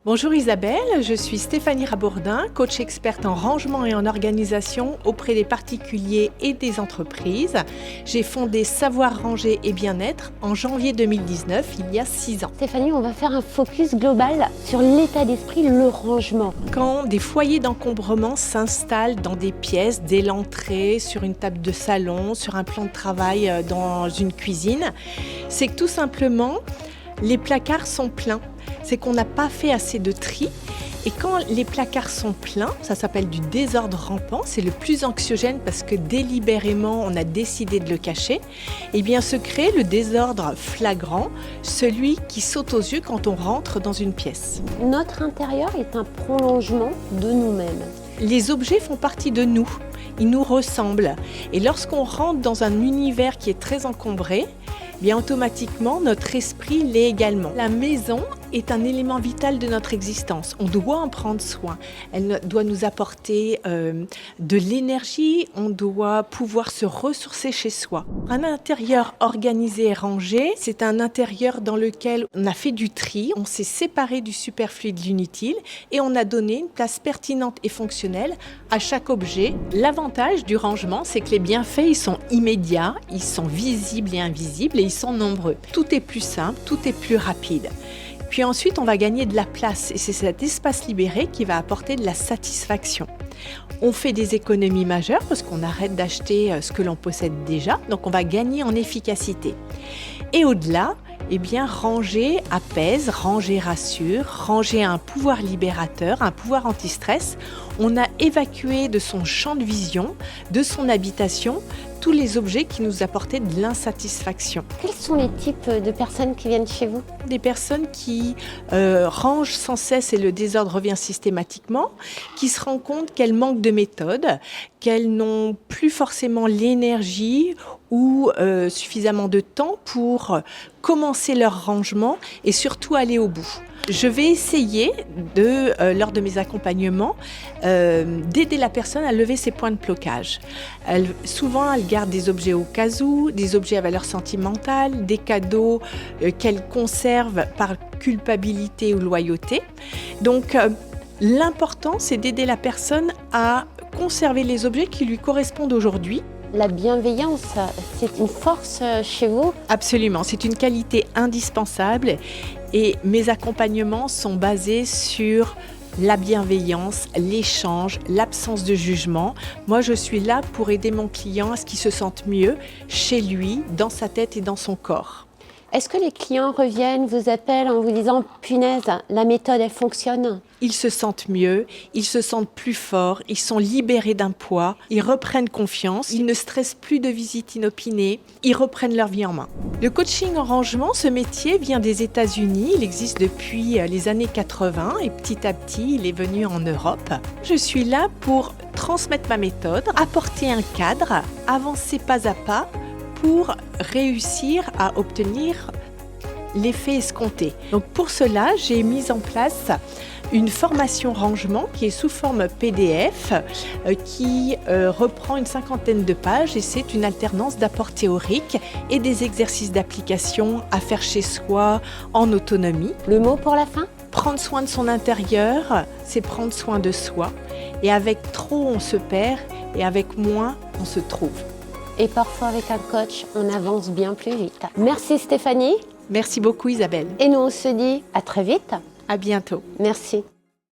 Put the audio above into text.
Bonjour Isabelle, je suis Stéphanie Rabourdin, coach experte en rangement et en organisation auprès des particuliers et des entreprises. J'ai fondé Savoir Ranger et Bien-être en janvier 2019, il y a 6 ans. Stéphanie, on va faire un focus global sur l'état d'esprit, le rangement. Quand des foyers d'encombrement s'installent dans des pièces, dès l'entrée, sur une table de salon, sur un plan de travail dans une cuisine, c'est que tout simplement, les placards sont pleins. C'est qu'on n'a pas fait assez de tri. Et quand les placards sont pleins, ça s'appelle du désordre rampant, c'est le plus anxiogène parce que délibérément on a décidé de le cacher, et bien se crée le désordre flagrant, celui qui saute aux yeux quand on rentre dans une pièce. Notre intérieur est un prolongement de nous-mêmes. Les objets font partie de nous, ils nous ressemblent. Et lorsqu'on rentre dans un univers qui est très encombré, bien automatiquement notre esprit l'est également. La maison est un élément vital de notre existence. On doit en prendre soin. Elle doit nous apporter de l'énergie, on doit pouvoir se ressourcer chez soi. Un intérieur organisé et rangé, c'est un intérieur dans lequel on a fait du tri, on s'est séparé du superflu et de l'inutile et on a donné une place pertinente et fonctionnelle à chaque objet. L'avantage du rangement, c'est que les bienfaits, ils sont immédiats, ils sont visibles et invisibles et ils sont nombreux. Tout est plus simple, tout est plus rapide. Puis ensuite, on va gagner de la place et c'est cet espace libéré qui va apporter de la satisfaction. On fait des économies majeures parce qu'on arrête d'acheter ce que l'on possède déjà, donc on va gagner en efficacité. Et au-delà, eh bien, ranger apaise, ranger rassure, ranger a un pouvoir libérateur, un pouvoir anti-stress. On a évacué de son champ de vision, de son habitation, tous les objets qui nous apportaient de l'insatisfaction. Quels sont les types de personnes qui viennent chez vous? Des personnes qui rangent sans cesse et le désordre revient systématiquement, qui se rendent compte qu'elles manquent de méthode, qu'elles n'ont plus forcément l'énergie ou suffisamment de temps pour commencer leur rangement et surtout aller au bout. Je vais essayer, lors de mes accompagnements, d'aider la personne à lever ses points de blocage. Souvent, elle garde des objets au cas où, des objets à valeur sentimentale, des cadeaux qu'elle conserve par culpabilité ou loyauté. Donc, l'important, c'est d'aider la personne à conserver les objets qui lui correspondent aujourd'hui. La bienveillance, c'est une force chez vous? Absolument, c'est une qualité indispensable et mes accompagnements sont basés sur la bienveillance, l'échange, l'absence de jugement. Moi, je suis là pour aider mon client à ce qu'il se sente mieux chez lui, dans sa tête et dans son corps. Est-ce que les clients reviennent, vous appellent en vous disant « Punaise, la méthode, elle fonctionne ». Ils se sentent mieux, ils se sentent plus forts, ils sont libérés d'un poids, ils reprennent confiance, ils ne stressent plus de visites inopinées, ils reprennent leur vie en main. Le coaching en rangement, ce métier vient des États-Unis, il existe depuis les années 80 et petit à petit, il est venu en Europe. Je suis là pour transmettre ma méthode, apporter un cadre, avancer pas à pas, pour réussir à obtenir l'effet escompté. Donc pour cela, j'ai mis en place une formation rangement qui est sous forme PDF, qui reprend une 50aine de pages et c'est une alternance d'apports théoriques et des exercices d'application à faire chez soi en autonomie. Le mot pour la fin? Prendre soin de son intérieur, c'est prendre soin de soi. Et avec trop, on se perd et avec moins, on se trouve. Et parfois, avec un coach, on avance bien plus vite. Merci Stéphanie. Merci beaucoup Isabelle. Et nous, on se dit à très vite. À bientôt. Merci.